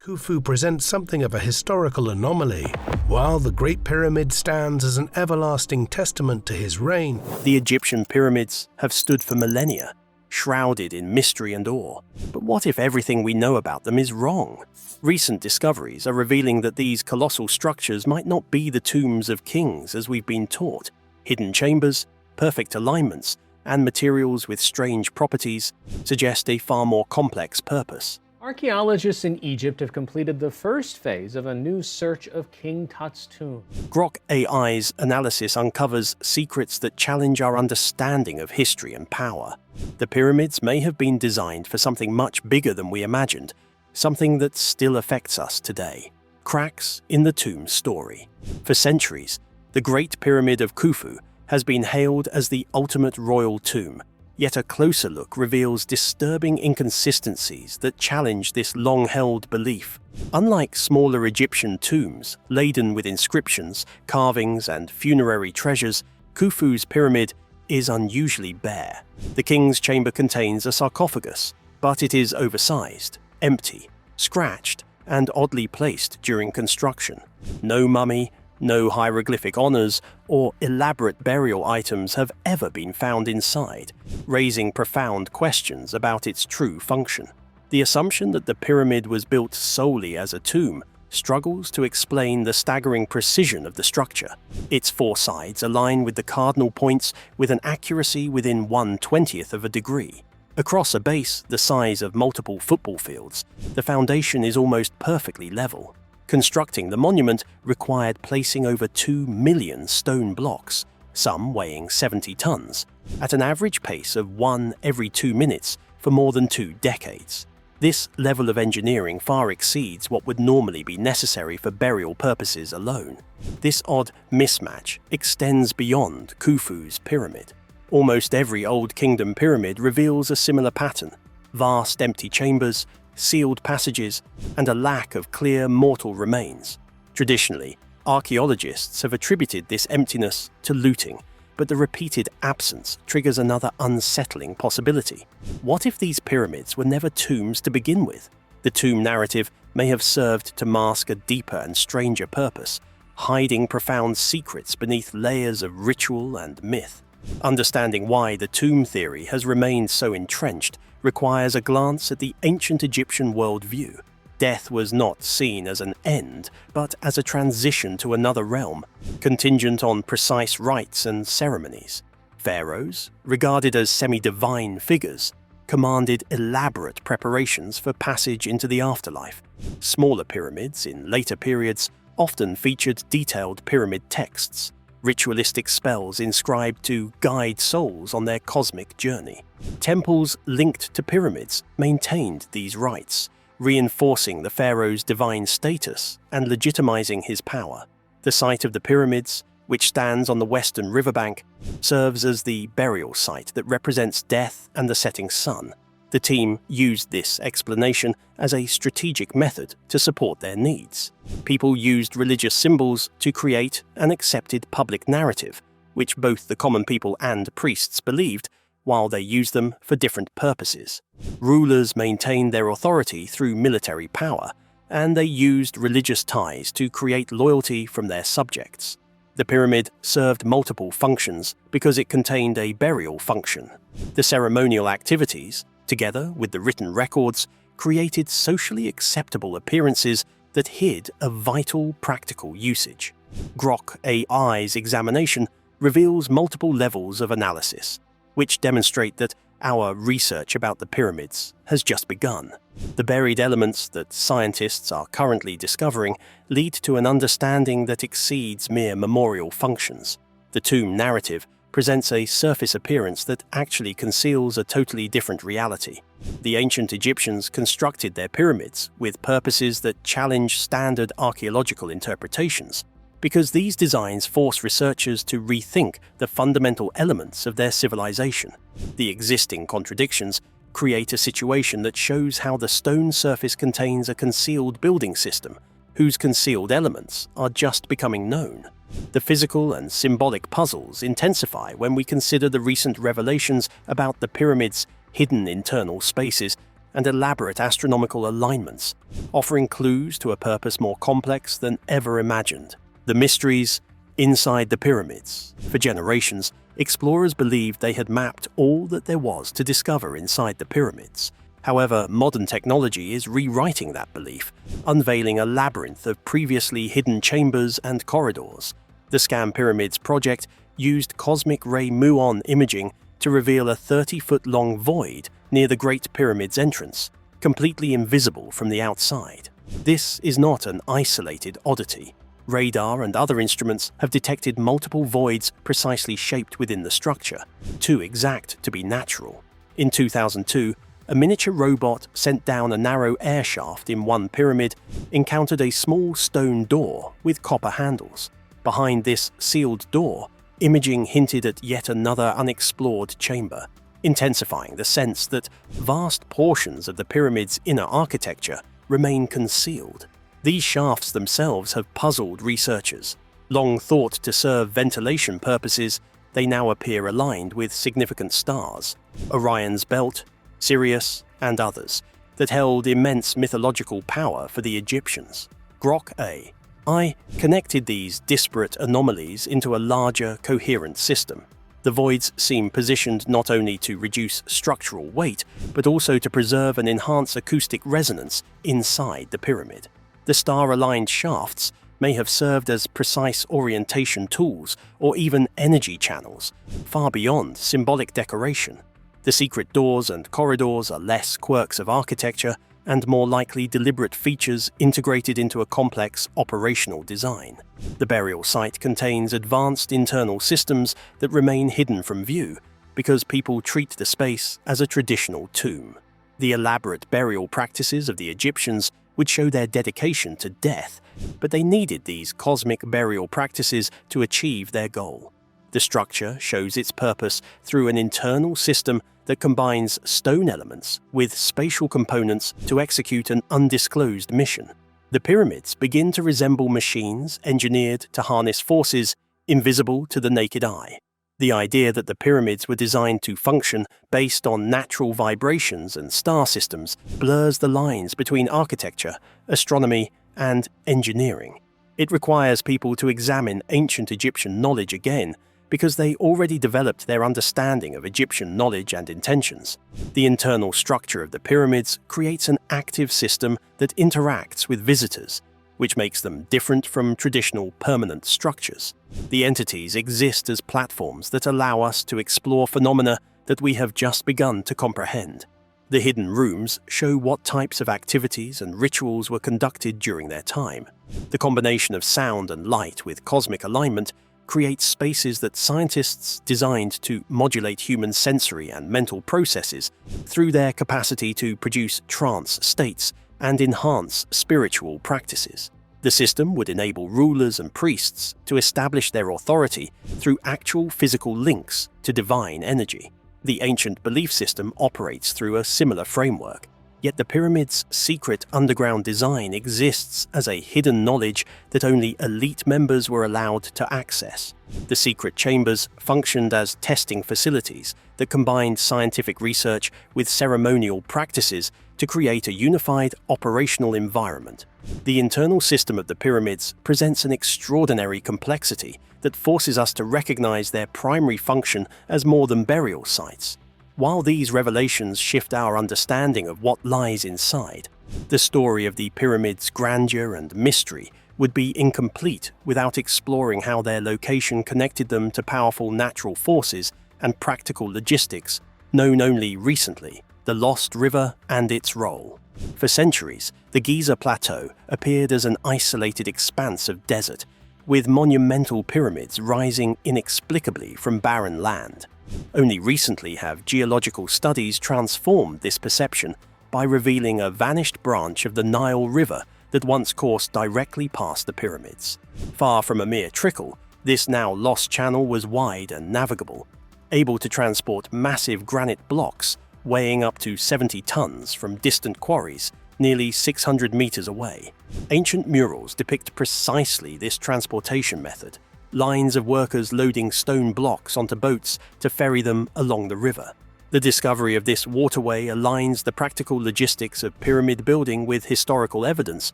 Khufu presents something of a historical anomaly. While the Great Pyramid stands as an everlasting testament to his reign, the Egyptian pyramids have stood for millennia, shrouded in mystery and awe. But what if everything we know about them is wrong? Recent discoveries are revealing that these colossal structures might not be the tombs of kings as we've been taught. Hidden chambers, perfect alignments, and materials with strange properties suggest a far more complex purpose. Archaeologists in Egypt have completed the first phase of a new search of King Tut's tomb. Grok AI's analysis uncovers secrets that challenge our understanding of history and power. The pyramids may have been designed for something much bigger than we imagined, something that still affects us today. Cracks in the tomb's story. For centuries, the Great Pyramid of Khufu has been hailed as the ultimate royal tomb. Yet a closer look reveals disturbing inconsistencies that challenge this long-held belief. Unlike smaller Egyptian tombs laden with inscriptions, carvings, and funerary treasures, Khufu's pyramid is unusually bare. The king's chamber contains a sarcophagus, but it is oversized, empty, scratched, and oddly placed during construction. No mummy, no hieroglyphic honors or elaborate burial items have ever been found inside, raising profound questions about its true function. The assumption that the pyramid was built solely as a tomb struggles to explain the staggering precision of the structure. Its four sides align with the cardinal points with an accuracy within 1/20th of a degree. Across a base the size of multiple football fields, the foundation is almost perfectly level. Constructing the monument required placing over 2 million stone blocks, some weighing 70 tons, at an average pace of 1 every 2 minutes for more than 2 decades. This level of engineering far exceeds what would normally be necessary for burial purposes alone. This odd mismatch extends beyond Khufu's pyramid. Almost every Old Kingdom pyramid reveals a similar pattern: vast empty chambers, sealed passages, and a lack of clear mortal remains. Traditionally, archaeologists have attributed this emptiness to looting, but the repeated absence triggers another unsettling possibility. What if these pyramids were never tombs to begin with? The tomb narrative may have served to mask a deeper and stranger purpose, hiding profound secrets beneath layers of ritual and myth. Understanding why the tomb theory has remained so entrenched requires a glance at the ancient Egyptian worldview. Death was not seen as an end, but as a transition to another realm, contingent on precise rites and ceremonies. Pharaohs, regarded as semi-divine figures, commanded elaborate preparations for passage into the afterlife. Smaller pyramids in later periods often featured detailed pyramid texts, ritualistic spells inscribed to guide souls on their cosmic journey. Temples linked to pyramids maintained these rites, reinforcing the pharaoh's divine status and legitimizing his power. The site of the pyramids, which stands on the western riverbank, serves as the burial site that represents death and the setting sun. The team used this explanation as a strategic method to support their needs. People used religious symbols to create an accepted public narrative, which both the common people and priests believed, while they used them for different purposes. Rulers maintained their authority through military power, and they used religious ties to create loyalty from their subjects. The pyramid served multiple functions because it contained a burial function. The ceremonial activities, together with the written records, created socially acceptable appearances that hid a vital practical usage. Grok AI's examination reveals multiple levels of analysis, which demonstrate that our research about the pyramids has just begun. The buried elements that scientists are currently discovering lead to an understanding that exceeds mere memorial functions. The tomb narrative presents a surface appearance that actually conceals a totally different reality. The ancient Egyptians constructed their pyramids with purposes that challenge standard archaeological interpretations, because these designs force researchers to rethink the fundamental elements of their civilization. The existing contradictions create a situation that shows how the stone surface contains a concealed building system, whose concealed elements are just becoming known. The physical and symbolic puzzles intensify when we consider the recent revelations about the pyramid's hidden internal spaces and elaborate astronomical alignments, offering clues to a purpose more complex than ever imagined. The mysteries inside the pyramids. For generations, explorers believed they had mapped all that there was to discover inside the pyramids. However, modern technology is rewriting that belief, unveiling a labyrinth of previously hidden chambers and corridors. The Scan Pyramids project used cosmic ray muon imaging to reveal a 30-foot-long void near the Great Pyramid's entrance, completely invisible from the outside. This is not an isolated oddity. Radar and other instruments have detected multiple voids precisely shaped within the structure, too exact to be natural. In 2002, a miniature robot sent down a narrow air shaft in one pyramid encountered a small stone door with copper handles. Behind this sealed door, imaging hinted at yet another unexplored chamber, intensifying the sense that vast portions of the pyramid's inner architecture remain concealed. These shafts themselves have puzzled researchers. Long thought to serve ventilation purposes, they now appear aligned with significant stars, Orion's Belt, Sirius, and others, that held immense mythological power for the Egyptians. Grok AI connected these disparate anomalies into a larger, coherent system. The voids seem positioned not only to reduce structural weight, but also to preserve and enhance acoustic resonance inside the pyramid. The star-aligned shafts may have served as precise orientation tools or even energy channels, far beyond symbolic decoration. The secret doors and corridors are less quirks of architecture and more likely deliberate features integrated into a complex operational design. The burial site contains advanced internal systems that remain hidden from view because people treat the space as a traditional tomb. The elaborate burial practices of the Egyptians would show their dedication to death, but they needed these cosmic burial practices to achieve their goal. The structure shows its purpose through an internal system that combines stone elements with spatial components to execute an undisclosed mission. The pyramids begin to resemble machines engineered to harness forces invisible to the naked eye. The idea that the pyramids were designed to function based on natural vibrations and star systems blurs the lines between architecture, astronomy, and engineering. It requires people to examine ancient Egyptian knowledge again, because they already developed their understanding of Egyptian knowledge and intentions. The internal structure of the pyramids creates an active system that interacts with visitors, which makes them different from traditional permanent structures. The entities exist as platforms that allow us to explore phenomena that we have just begun to comprehend. The hidden rooms show what types of activities and rituals were conducted during their time. The combination of sound and light with cosmic alignment creates spaces that scientists designed to modulate human sensory and mental processes through their capacity to produce trance states and enhance spiritual practices. The system would enable rulers and priests to establish their authority through actual physical links to divine energy. The ancient belief system operates through a similar framework. Yet the pyramid's secret underground design exists as a hidden knowledge that only elite members were allowed to access. The secret chambers functioned as testing facilities that combined scientific research with ceremonial practices to create a unified operational environment. The internal system of the pyramids presents an extraordinary complexity that forces us to recognize their primary function as more than burial sites. While these revelations shift our understanding of what lies inside, the story of the pyramids' grandeur and mystery would be incomplete without exploring how their location connected them to powerful natural forces and practical logistics known only recently, the Lost River and its role. For centuries, the Giza Plateau appeared as an isolated expanse of desert, with monumental pyramids rising inexplicably from barren land. Only recently have geological studies transformed this perception by revealing a vanished branch of the Nile River that once coursed directly past the pyramids. Far from a mere trickle, this now lost channel was wide and navigable, able to transport massive granite blocks weighing up to 70 tons from distant quarries nearly 600 meters away. Ancient murals depict precisely this transportation method, lines of workers loading stone blocks onto boats to ferry them along the river. The discovery of this waterway aligns the practical logistics of pyramid building with historical evidence,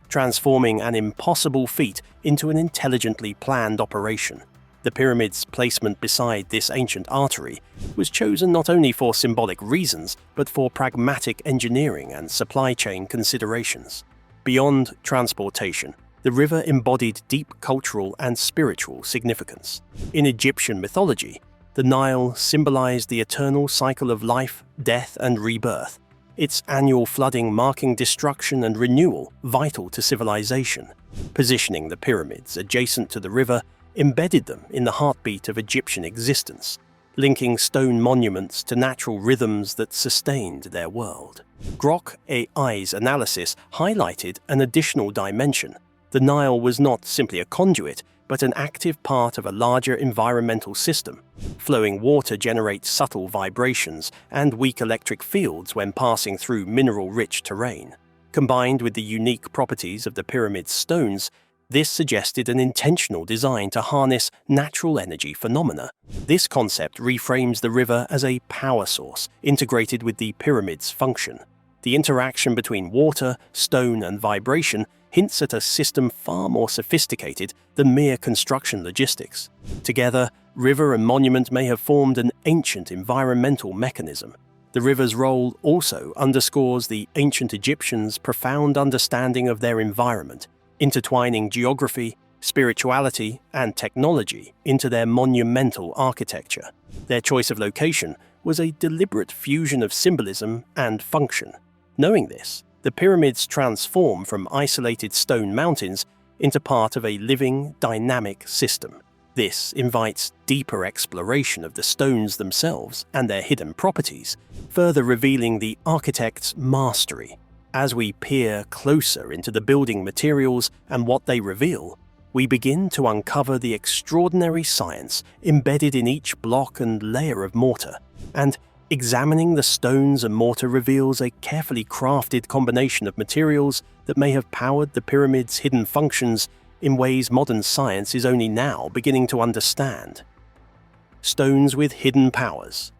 transforming an impossible feat into an intelligently planned operation. The pyramid's placement beside this ancient artery was chosen not only for symbolic reasons, but for pragmatic engineering and supply chain considerations. Beyond transportation, the river embodied deep cultural and spiritual significance. In Egyptian mythology, the Nile symbolized the eternal cycle of life, death, and rebirth, its annual flooding marking destruction and renewal vital to civilization. Positioning the pyramids adjacent to the river embedded them in the heartbeat of Egyptian existence, linking stone monuments to natural rhythms that sustained their world. Grok AI's analysis highlighted an additional dimension. The Nile was not simply a conduit, but an active part of a larger environmental system. Flowing water generates subtle vibrations and weak electric fields when passing through mineral-rich terrain. Combined with the unique properties of the pyramid's stones, this suggested an intentional design to harness natural energy phenomena. This concept reframes the river as a power source integrated with the pyramid's function. The interaction between water, stone, and vibration hints at a system far more sophisticated than mere construction logistics. Together, river and monument may have formed an ancient environmental mechanism. The river's role also underscores the ancient Egyptians' profound understanding of their environment, intertwining geography, spirituality, and technology into their monumental architecture. Their choice of location was a deliberate fusion of symbolism and function. Knowing this, the pyramids transform from isolated stone mountains into part of a living, dynamic system. This invites deeper exploration of the stones themselves and their hidden properties, further revealing the architect's mastery. As we peer closer into the building materials and what they reveal, we begin to uncover the extraordinary science embedded in each block and layer of mortar. And examining the stones and mortar reveals a carefully crafted combination of materials that may have powered the pyramid's hidden functions in ways modern science is only now beginning to understand. Stones with hidden powers.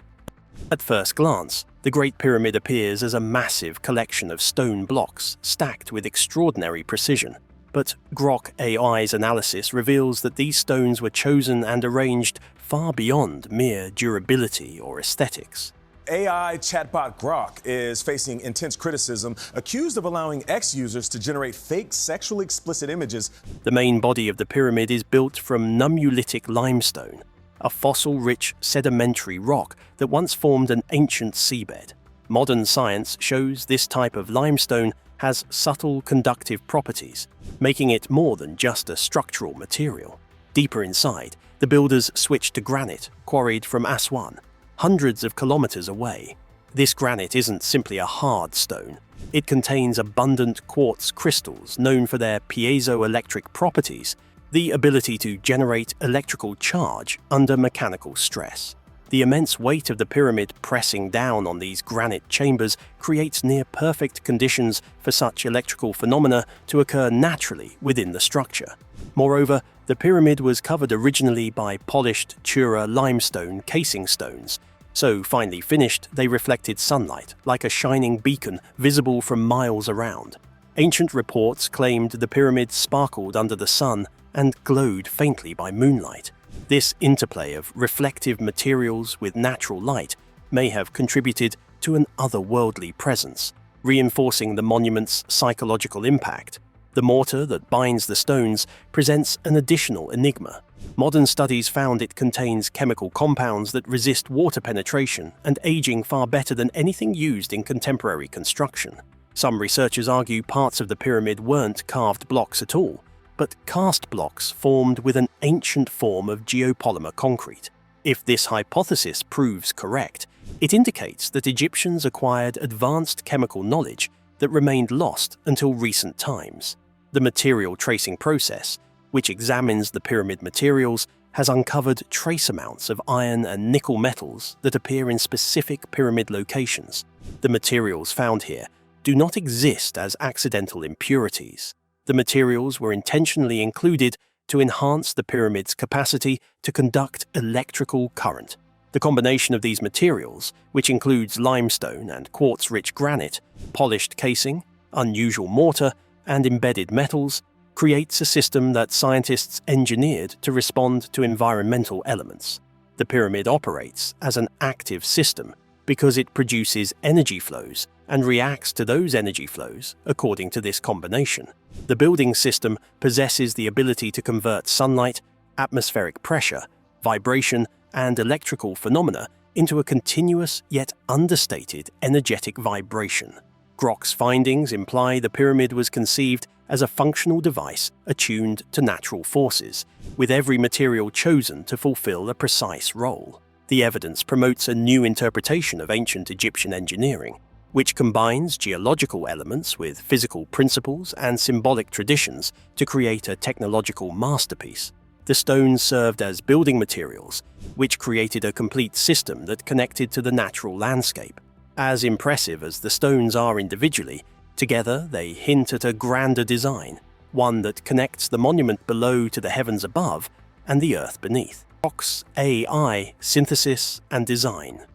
At first glance, the Great Pyramid appears as a massive collection of stone blocks stacked with extraordinary precision. But Grok AI's analysis reveals that these stones were chosen and arranged far beyond mere durability or aesthetics. AI chatbot Grok is facing intense criticism, accused of allowing ex-users to generate fake sexually explicit images. The main body of the pyramid is built from nummulitic limestone, a fossil-rich sedimentary rock that once formed an ancient seabed. Modern science shows this type of limestone has subtle conductive properties, making it more than just a structural material. Deeper inside, the builders switched to granite, quarried from Aswan, hundreds of kilometers away. This granite isn't simply a hard stone. It contains abundant quartz crystals known for their piezoelectric properties, the ability to generate electrical charge under mechanical stress. The immense weight of the pyramid pressing down on these granite chambers creates near-perfect conditions for such electrical phenomena to occur naturally within the structure. Moreover, the pyramid was covered originally by polished Tura limestone casing stones. So finely finished, they reflected sunlight like a shining beacon visible from miles around. Ancient reports claimed the pyramid sparkled under the sun and glowed faintly by moonlight. This interplay of reflective materials with natural light may have contributed to an otherworldly presence, reinforcing the monument's psychological impact. The mortar that binds the stones presents an additional enigma. Modern studies found it contains chemical compounds that resist water penetration and aging far better than anything used in contemporary construction. Some researchers argue parts of the pyramid weren't carved blocks at all, but cast blocks formed with an ancient form of geopolymer concrete. If this hypothesis proves correct, it indicates that Egyptians acquired advanced chemical knowledge that remained lost until recent times. The material tracing process, which examines the pyramid materials, has uncovered trace amounts of iron and nickel metals that appear in specific pyramid locations. The materials found here do not exist as accidental impurities. The materials were intentionally included to enhance the pyramid's capacity to conduct electrical current. The combination of these materials, which includes limestone and quartz-rich granite, polished casing, unusual mortar, and embedded metals, creates a system that scientists engineered to respond to environmental elements. The pyramid operates as an active system because it produces energy flows and reacts to those energy flows according to this combination. The building system possesses the ability to convert sunlight, atmospheric pressure, vibration, and electrical phenomena into a continuous yet understated energetic vibration. Grok's findings imply the pyramid was conceived as a functional device attuned to natural forces, with every material chosen to fulfill a precise role. The evidence promotes a new interpretation of ancient Egyptian engineering, which combines geological elements with physical principles and symbolic traditions to create a technological masterpiece. The stones served as building materials, which created a complete system that connected to the natural landscape. As impressive as the stones are individually, together they hint at a grander design, one that connects the monument below to the heavens above and the earth beneath. Grok AI synthesis and design.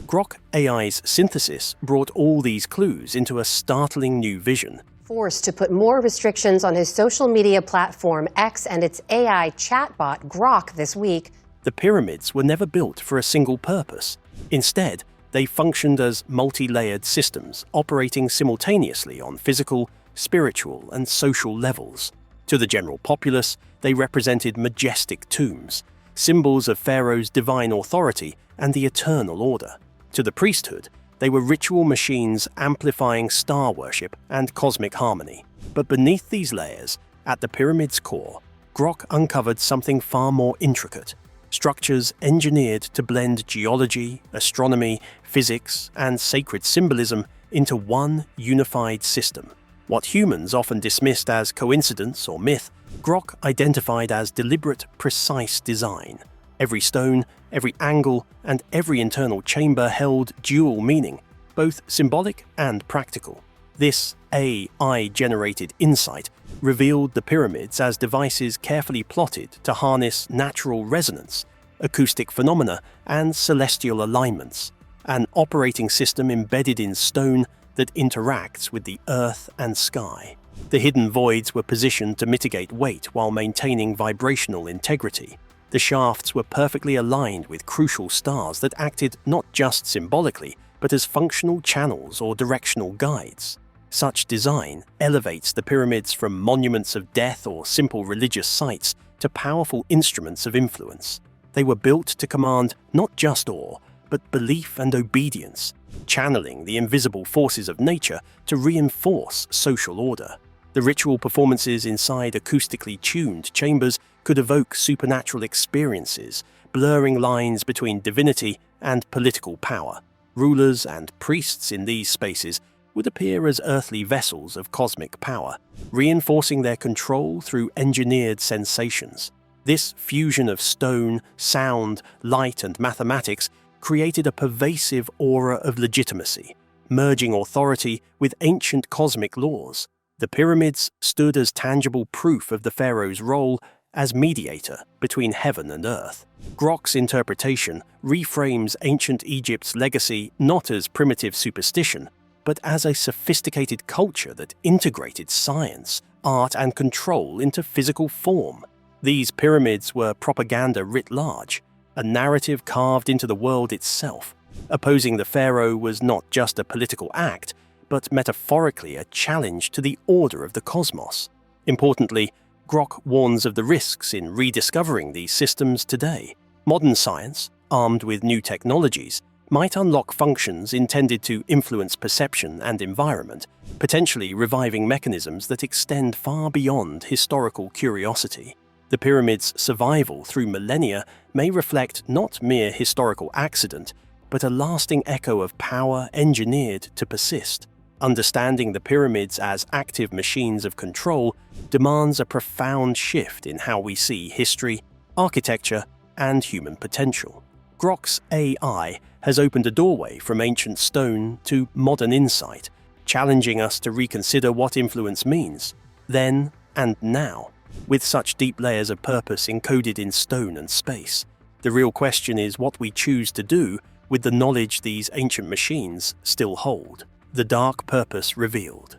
Grok AI's synthesis brought all these clues into a startling new vision. Forced to put more restrictions on his social media platform X and its AI chatbot Grok this week. The pyramids were never built for a single purpose. Instead, they functioned as multi-layered systems operating simultaneously on physical, spiritual, and social levels. To the general populace, they represented majestic tombs, symbols of Pharaoh's divine authority and the eternal order. To the priesthood, they were ritual machines amplifying star worship and cosmic harmony. But beneath these layers, at the pyramid's core, Grok uncovered something far more intricate. Structures engineered to blend geology, astronomy, physics, and sacred symbolism into one unified system. What humans often dismissed as coincidence or myth, Grok identified as deliberate, precise design. Every stone, every angle, and every internal chamber held dual meaning, both symbolic and practical. This AI-generated insight revealed the pyramids as devices carefully plotted to harness natural resonance, acoustic phenomena, and celestial alignments, an operating system embedded in stone that interacts with the earth and sky. The hidden voids were positioned to mitigate weight while maintaining vibrational integrity. The shafts were perfectly aligned with crucial stars that acted not just symbolically, but as functional channels or directional guides. Such design elevates the pyramids from monuments of death or simple religious sites to powerful instruments of influence. They were built to command not just awe, but belief and obedience, channeling the invisible forces of nature to reinforce social order. The ritual performances inside acoustically tuned chambers could evoke supernatural experiences, blurring lines between divinity and political power. Rulers and priests in these spaces would appear as earthly vessels of cosmic power, reinforcing their control through engineered sensations. This fusion of stone, sound, light, and mathematics created a pervasive aura of legitimacy, merging authority with ancient cosmic laws. The pyramids stood as tangible proof of the pharaoh's role as mediator between heaven and earth. Grok's interpretation reframes ancient Egypt's legacy not as primitive superstition, but as a sophisticated culture that integrated science, art, and control into physical form. These pyramids were propaganda writ large, a narrative carved into the world itself. Opposing the pharaoh was not just a political act, but metaphorically a challenge to the order of the cosmos. Importantly, Grok warns of the risks in rediscovering these systems today. Modern science, armed with new technologies, might unlock functions intended to influence perception and environment, potentially reviving mechanisms that extend far beyond historical curiosity. The pyramid's survival through millennia may reflect not mere historical accident, but a lasting echo of power engineered to persist. Understanding the pyramids as active machines of control demands a profound shift in how we see history, architecture, and human potential. Grok's AI has opened a doorway from ancient stone to modern insight, challenging us to reconsider what influence means, then and now. With such deep layers of purpose encoded in stone and space, The real question is what we choose to do with the knowledge these ancient machines still hold. The dark purpose revealed.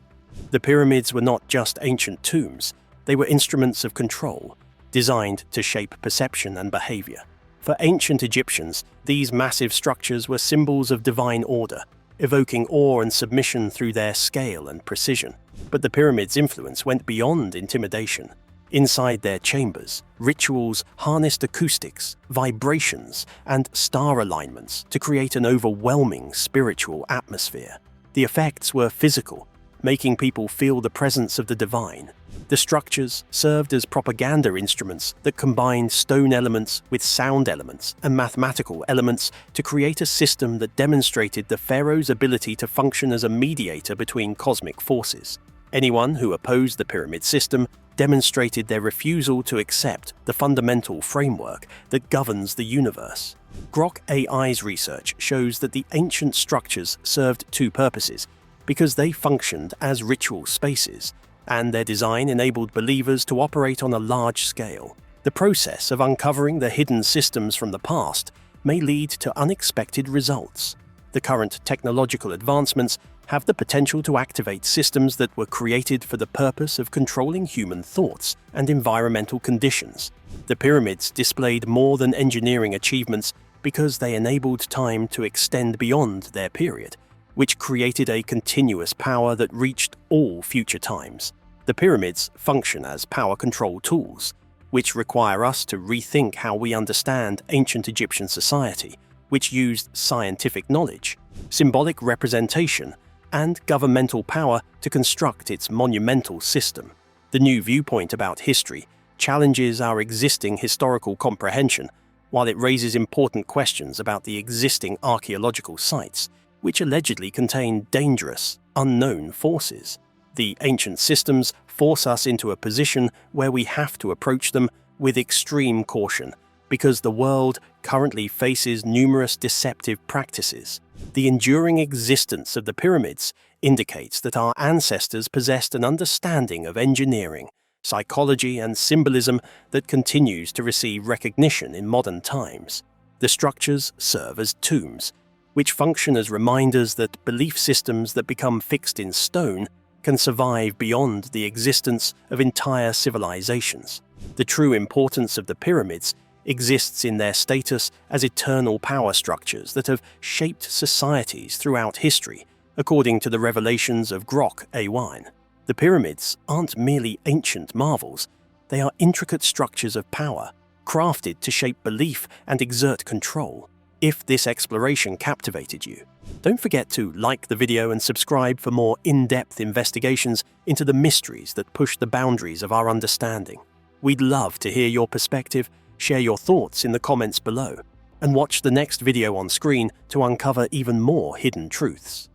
The pyramids were not just ancient tombs, they were instruments of control, designed to shape perception and behavior. For ancient Egyptians, these massive structures were symbols of divine order, evoking awe and submission through their scale and precision. But the pyramids' influence went beyond intimidation. Inside their chambers, rituals harnessed acoustics, vibrations, and star alignments to create an overwhelming spiritual atmosphere. The effects were physical, making people feel the presence of the divine. The structures served as propaganda instruments that combined stone elements with sound elements and mathematical elements to create a system that demonstrated the pharaoh's ability to function as a mediator between cosmic forces. Anyone who opposed the pyramid system demonstrated their refusal to accept the fundamental framework that governs the universe. Grok AI's research shows that the ancient structures served two purposes because they functioned as ritual spaces, and their design enabled believers to operate on a large scale. The process of uncovering the hidden systems from the past may lead to unexpected results. The current technological advancements have the potential to activate systems that were created for the purpose of controlling human thoughts and environmental conditions. The pyramids displayed more than engineering achievements because they enabled time to extend beyond their period, which created a continuous power that reached all future times. The pyramids function as power control tools, which require us to rethink how we understand ancient Egyptian society, which used scientific knowledge, symbolic representation, and governmental power to construct its monumental system. The new viewpoint about history challenges our existing historical comprehension, while it raises important questions about the existing archaeological sites, which allegedly contain dangerous, unknown forces. The ancient systems force us into a position where we have to approach them with extreme caution, because the world currently faces numerous deceptive practices. The enduring existence of the pyramids indicates that our ancestors possessed an understanding of engineering, psychology, and symbolism that continues to receive recognition in modern times. The structures serve as tombs, which function as reminders that belief systems that become fixed in stone can survive beyond the existence of entire civilizations. The true importance of the pyramids exists in their status as eternal power structures that have shaped societies throughout history, according to the revelations of Grok AI. The pyramids aren't merely ancient marvels, they are intricate structures of power, crafted to shape belief and exert control. If this exploration captivated you, don't forget to like the video and subscribe for more in-depth investigations into the mysteries that push the boundaries of our understanding. We'd love to hear your perspective. Share your thoughts in the comments below, and watch the next video on screen to uncover even more hidden truths.